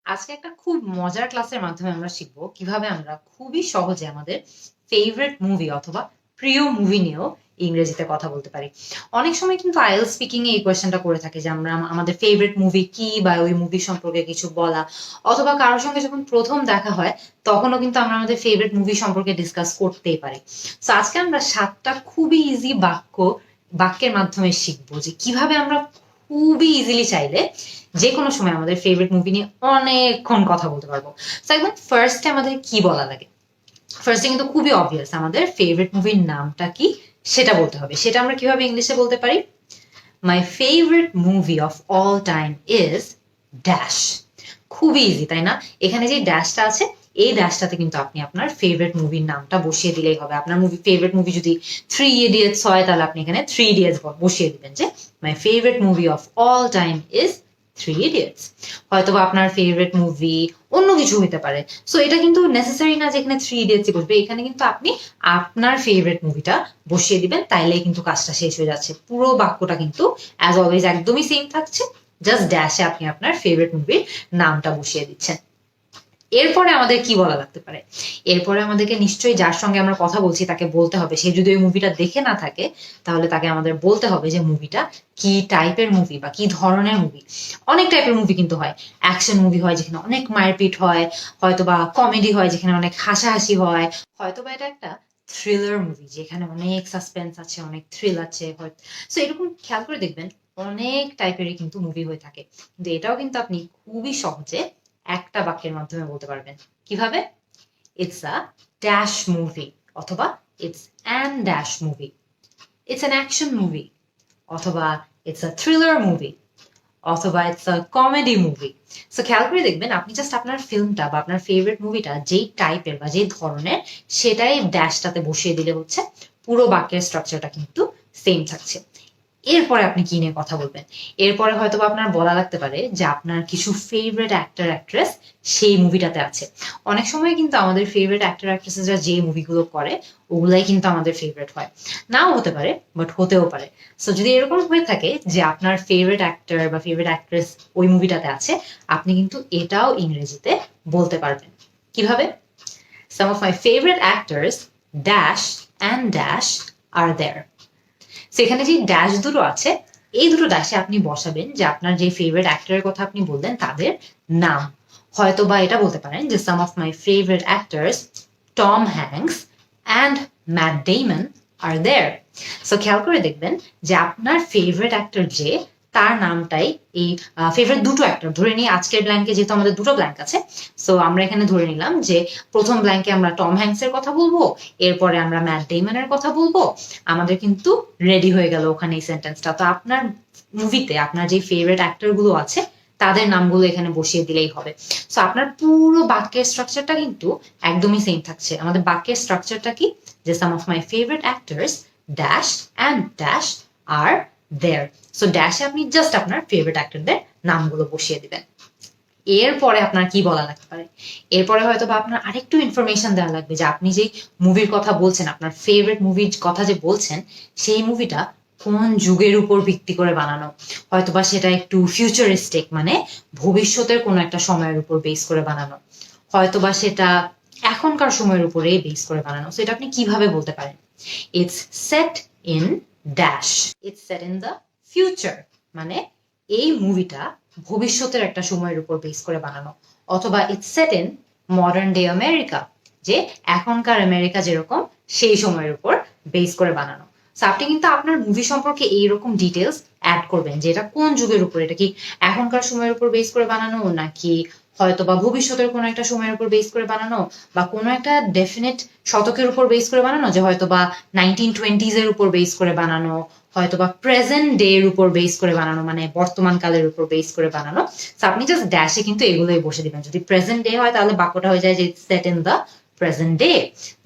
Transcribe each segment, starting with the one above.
আজকে একটা খুব মজার ক্লাসের মাধ্যমে আমরা শিখব কিভাবে আমরা খুবই সহজে আমাদের ফেভারিট মুভি অথবা প্রিয় মুভি নিয়েও ইংরেজিতে কথা বলতে পারি। অনেক সময় কিন্তু আইএলটিএস স্পিকিং এ এই কোয়েশ্চেনটা করে থাকে যে আমরা আমাদের ফেভারিট মুভি কি বা ওই মুভি সম্পর্কে কিছু বলা, অথবা কারোর সঙ্গে যখন প্রথম দেখা হয় তখনও কিন্তু আমরা আমাদের ফেভারিট মুভি সম্পর্কে ডিসকাস করতেই পারি। তো আজকে আমরা 7টা খুবই ইজি বাক্যের মাধ্যমে শিখবো যে কিভাবে আমরা খুবই ইজিলি চাইলে যে কোনো সময় আমাদের ফেভারিট মুভি নিয়ে অনেকক্ষণ কথা বলতে পারবো। তো একদম ফার্স্টে আমাদের কি বলা লাগে? ফার্স্টে কিন্তু খুবই অবভিয়াস, আমাদের ফেভারিট মুভির নামটা কি সেটা বলতে হবে। সেটা আমরা কিভাবে ইংলিশে বলতে পারি? My favourite movie of all time is dash. খুবই ইজি, তাই না? এখানে যে ড্যাশটা আছে, এই ড্যাশটাতে কিন্তু আপনি আপনার ফেভারিট মুভির নামটা বসিয়ে দিলেই হবে। আপনার ফেভারিট মুভি যদি 3 ইডিয়টস হয়, তাহলে আপনি এখানে 3 ইডিয়টস বসিয়ে দিবেন যে my favourite movie of all time is 3 idiots. হয়তোবা আপনার ফেভারিট মুভি অন্য কিছু হতে পারে। সো এটা কিন্তু নেসেসারি না যে এখানে 3 ইডিয়টস বসবে। এখানে কিন্তু আপনি আপনার ফেভারিট মুভিটা বসিয়ে দিবেন, তাইলেই কিন্তু কাজটা শেষ হয়ে যাচ্ছে। পুরো বাক্যটা কিন্তু অ্যাজ অলওয়েজ একদমই সেম থাকছে, জাস্ট ড্যাশে আপনি আপনার ফেভারিট মুভির নামটা বসিয়ে দিচ্ছেন। এরপরে আমাদের কি বলা লাগতে পারে? এরপরে আমাদেরকে নিশ্চয়ই যার সঙ্গে আমরা কথা বলছি তাকে বলতে হবে, সে যদি ওই মুভিটা দেখে না থাকে তাহলে তাকে আমাদের বলতে হবে যে মুভিটা কি টাইপের মুভি বা কি ধরনের মুভি। অনেক টাইপের মুভি কিন্তু হয়। অ্যাকশন মুভি হয় যেখানে অনেক মারপিট হয়, হয়তোবা কমেডি হয় যেখানে অনেক হাসাহাসি হয়, হয়তোবা এটা একটা থ্রিলার মুভি যেখানে অনেক সাসপেন্স আছে, অনেক থ্রিল আছে। সো এরকম খেয়াল করে দেখবেন অনেক টাইপেরই কিন্তু মুভি হয়ে থাকে। কিন্তু এটাও কিন্তু আপনি খুবই সহজে একটা বাক্যের মাধ্যমে বলতে পারবেন। কিভাবে? ইটস আ ড্যাশ মুভি, অথবা it's an dash movie. It's an action movie, অথবা ইটস আ থ্রিলার মুভি, অথবা it's a comedy movie. So খেয়াল করে দেখবেন আপনি জাস্ট আপনার ফিল্মটা বা আপনার ফেভারিট মুভিটা যেই টাইপের বা যেই ধরনের সেটাই ড্যাশটাতে বসিয়ে দিলে হচ্ছে পুরো বাক্যের স্ট্রাকচারটা কিন্তু সেম থাকছে। এরপরে আপনি কি নিয়ে কথা বলবেন? এরপরে হয়তো আপনার বলা লাগতে পারে যে আপনার কিছু ফেভারিট অ্যাক্টর অ্যাক্ট্রেস সেই মুভিটাতে আছে। অনেক সময় কিন্তু আমাদের ফেভারিট অ্যাক্টর অ্যাক্ট্রেসেসরা যে মুভিগুলো করে ওগুলাই কিন্তু আমাদের ফেভারিট হয়। নাও হতে পারে, বাট হতেও পারে। সো যদি এরকম হয়ে থাকে যে আপনার ফেভারিট অ্যাক্টর বা ফেভারিট অ্যাক্ট্রেস ওই মুভিটাতে আছে, আপনি কিন্তু এটাও ইংরেজিতে বলতে পারবেন। কিভাবে? Some of my favorite actors dash and dash are there. সেখানে যে ড্যাশ দুটো আছে, এই দুটো ড্যাশে আপনি বসাবেন যে আপনার যে ফেভারিট অ্যাক্টরের কথা আপনি বললেন তাদের নাম। হয়তো বা এটা বলতে পারেন যে some of my favourite actors Tom Hanks and Matt Damon are there. So খেয়াল করে দেখবেন যে আপনার ফেভারিট অ্যাক্টর যে, তার নামটাই এই ফেভারিট দুটো অ্যাক্টর ধরে নিই। আজকের ব্ল্যাঙ্কে যেহেতু আমাদের দুটো ব্ল্যাঙ্ক আছে, সো আমরা এখানে ধরে নিলাম যে প্রথম ব্ল্যাঙ্কে আমরা টম হ্যাঙ্কসের কথা বলবো, এরপরে আমরা ম্যাট ডেমনের কথা বলবো। আমাদের কিন্তু রেডি হয়ে গেল ওখানে এই সেন্টেন্সটা। তো আপনার মুভিতে আপনার যে ফেভারিট অ্যাক্টর গুলো আছে তাদের নামগুলো এখানে বসিয়ে দিলেই হবে। সো আপনার পুরো বাক্যের স্ট্রাকচারটা কিন্তু একদমই সেম থাকছে। আমাদের বাক্যের স্ট্রাকচারটা কি? যে some of my favourite actors dash and dash are there. So ড্যাশে আপনি জাস্ট আপনার ফেভারিট অ্যাক্টরদের নামগুলো বসিয়ে দিবেন। এরপরে আপনার কি বলা লাগতে পারে? এরপরে হয়তো বা আপনার আরেকটু ইনফরমেশন দেওয়া লাগবে যে আপনি যে মুভির কথা বলছেন, আপনার ফেভারিট মুভির কথা যে বলছেন, সেই মুভিটা কোন যুগের উপর ভিত্তি করে বানানো। হয়তোবা সেটা একটু ফিউচারিস্টিক, মানে ভবিষ্যতের কোনো একটা সময়ের উপর বেস করে বানানো, হয়তোবা সেটা এখনকার সময়ের উপরে বেস করে বানানো। সো এটা আপনি কিভাবে বলতে পারেন? It's set in dash, it's set in the future, মানে এই মুভিটা ভবিষ্যতের একটা সময়ের উপর বেস করে বানানো। অথবা it's set in modern day America, যে এখনকার আমেরিকা যেরকম সেই সময়ের উপর বেস করে বানানো। সো আপনি কিন্তু আপনার মুভি সম্পর্কে এইরকম ডিটেলস অ্যাড করবেন যে এটা কোন যুগের উপর, এটা কি এখনকার সময়ের উপর বেস করে বানানো, নাকি হয়তো বা ভবিষ্যতের কোনো একটা সময়ের উপর বেস করে বানানো, বা কোনো একটা ডেফিনেট শতকের উপর বেস করে বানানো, যে হয়তো বা 1920s এর উপর বেস করে বানানো, হয়তো বা প্রেজেন্ট ডে এর উপর বেস করে বানানো, মানে বর্তমান কালের উপর বেস করে বানানো। তো আপনি জাস্ট ড্যাশে কিন্তু এগুলোই বসে দিবেন। যদি প্রেজেন্ট ডে হয় তাহলে বাক্যটা হয়ে যায় যে set in the present day.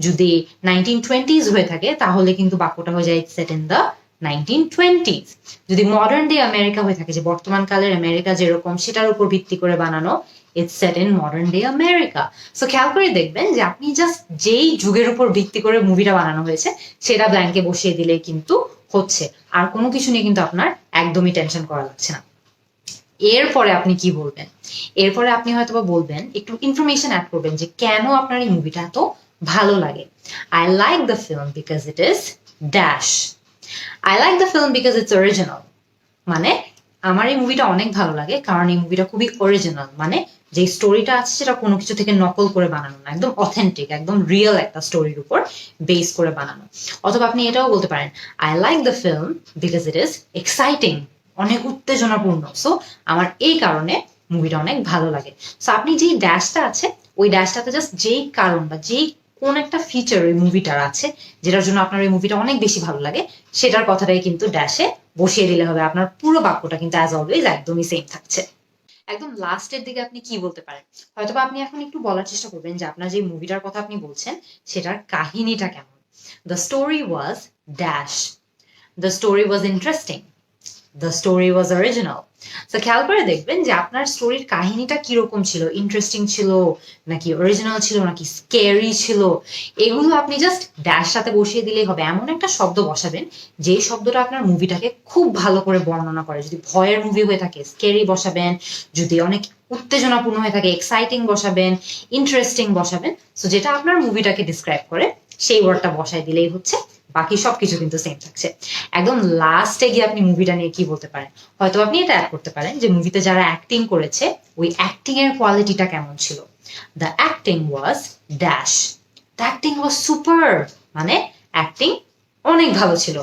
যদি 1920s হয়ে থাকে তাহলে কিন্তু বাক্যটা হয়ে যায় সেট ইন দ্য 1920s। যদি মডার্ন ডে আমেরিকা হয়ে থাকে, যে বর্তমান কালের আমেরিকা যেরকম সেটার উপর ভিত্তি করে বানানো, it's set in modern day America. So খেয়াল করে দেখবেন যে আপনি জাস্ট যেই যুগের উপর ভিত্তি করে মুভিটা বানানো হয়েছে সেটা ব্ল্যাঙ্কে বসিয়ে দিলে কিন্তু হচ্ছে। আর কোনো কিছু নিয়ে কিন্তু আপনার একদমই টেনশন করা লাগছে না। এরপরে আপনি কি বলবেন? এরপরে আপনি হয়তো বলবেন, একটু ইনফরমেশন অ্যাড করবেন যে কেন আপনার এই মুভিটা এত ভালো লাগে। I like the film because it is dash. I like the film because it's original. মানে আমার এই মুভিটা অনেক ভালো লাগে কারণ এই মুভিটা খুবই অরিজিনাল, মানে যে স্টোরিটা আছে সেটা কোনো কিছু থেকে নকল করে বানানো না, একদম অথেন্টিক, একদম রিয়েল একটা স্টোরির উপর বেস করে বানানো। অথবা আপনি এটাও বলতে পারেন, I like the film because it is exciting, অনেক উত্তেজনাপূর্ণ, সো আমার এই কারণে মুভিটা অনেক ভালো লাগে। সো আপনি যেই ড্যাশটা আছে ওই ড্যাশটাতে জাস্ট যেই কারণ বা যেই কোন একটা ফিচার ওই মুভিটার আছে যেটার জন্য আপনার ওই মুভিটা অনেক বেশি ভালো লাগে সেটার কথাটাই কিন্তু ড্যাশে বসিয়ে দিলে হবে। আপনার পুরো বাক্যটা কিন্তু অ্যাজ অলওয়েজ একদমই সেম থাকছে। একদম লাস্টের দিকে আপনি কি বলতে পারেন? হয়তোবা আপনি এখন একটু বলার চেষ্টা করবেন যে আপনার যে মুভিটার কথা আপনি বলছেন সেটার কাহিনীটা কেমন। The story was dash. The story was interesting. The story was original. তো খেয়াল করে দেখবেন যে আপনার স্টোরির কাহিনীটা কিরকম ছিল, ইন্টারেস্টিং ছিল নাকি অরিজিনাল ছিল নাকি স্কেরি ছিল, এগুলো আপনি জাস্ট ড্যাশ সাথে বসিয়ে দিলেই হবে। এমন একটা শব্দ বসাবেন যে শব্দটা আপনার মুভিটাকে খুব ভালো করে বর্ণনা করে। যদি ভয়ের মুভি হয়ে থাকে স্কেরি বসাবেন, যদি অনেক উত্তেজনাপূর্ণ হয়ে থাকে এক্সাইটিং বসাবেন, ইন্টারেস্টিং বসাবেন। সো যেটা আপনার মুভিটাকে ডিসক্রাইব করে সেই ওয়ার্ডটা বসাই দিলেই হচ্ছে, বাকি সবকিছু কিন্তু সেম থাকছে। একদম লাস্টে গিয়ে আপনি মুভিটা নিয়ে কি বলতে পারেন? হয়তো আপনি এটা অ্যাড করতে পারেন যে মুভিতে যারা অ্যাক্টিং করেছে ওই অ্যাক্টিং এর কোয়ালিটিটা কেমন ছিল। The acting was dash. The acting was super, মানে অ্যাক্টিং অনেক ভালো ছিল।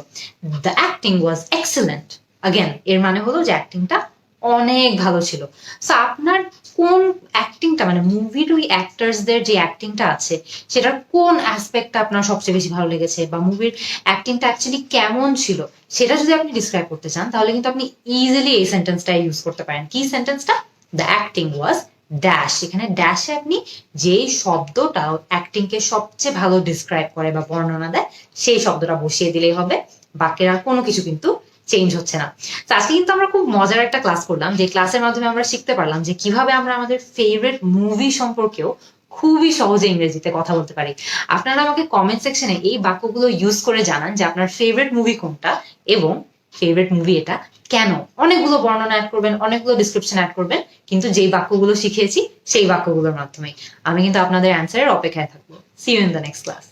The acting was excellent. Again এর মানে হলো যে অ্যাক্টিংটা অনেক ভালো ছিল। সো আপনার কোন অ্যাক্টিংটা, মানে মুভির ওই অ্যাক্টার্সদের যে অ্যাক্টিংটা আছে সেটার কোন অ্যাসপেক্টটা আপনার সবচেয়ে বেশি ভালো লেগেছে বা মুভির অ্যাক্টিংটা অ্যাকচুয়ালি কেমন ছিল সেটা যদি আপনি ডিসক্রাইব করতে চান তাহলে কিন্তু আপনি ইজিলি এই সেন্টেন্সটা ইউজ করতে পারেন। কি সেন্টেন্সটা? The acting was dash. এখানে ড্যাশে আপনি যেই শব্দটা অ্যাক্টিংকে সবচেয়ে ভালো ডিসক্রাইব করে বা বর্ণনা দেয় সেই শব্দটা বসিয়ে দিলেই হবে, বাকির আর কোনো কিছু কিন্তু চেঞ্জ হচ্ছে না। তো আজকে কিন্তু আমরা খুব মজার একটা ক্লাস করলাম, যে ক্লাসের মাধ্যমে আমরা শিখতে পারলাম যে কিভাবে আমরা আমাদের ফেভারিট মুভি সম্পর্কেও খুবই সহজে ইংরেজিতে কথা বলতে পারি। আপনারা আমাকে কমেন্ট সেকশনে এই বাক্যগুলো ইউজ করে জানান যে আপনার ফেভারিট মুভি কোনটা এবং ফেভারিট মুভি এটা কেন। অনেকগুলো বর্ণনা অ্যাড করবেন, অনেকগুলো ডিসক্রিপশন অ্যাড করবেন, কিন্তু যেই বাক্যগুলো শিখিয়েছি সেই বাক্যগুলোর মাধ্যমে। আমি কিন্তু আপনাদের অ্যান্সারের অপেক্ষায় থাকবো। See you in the next class.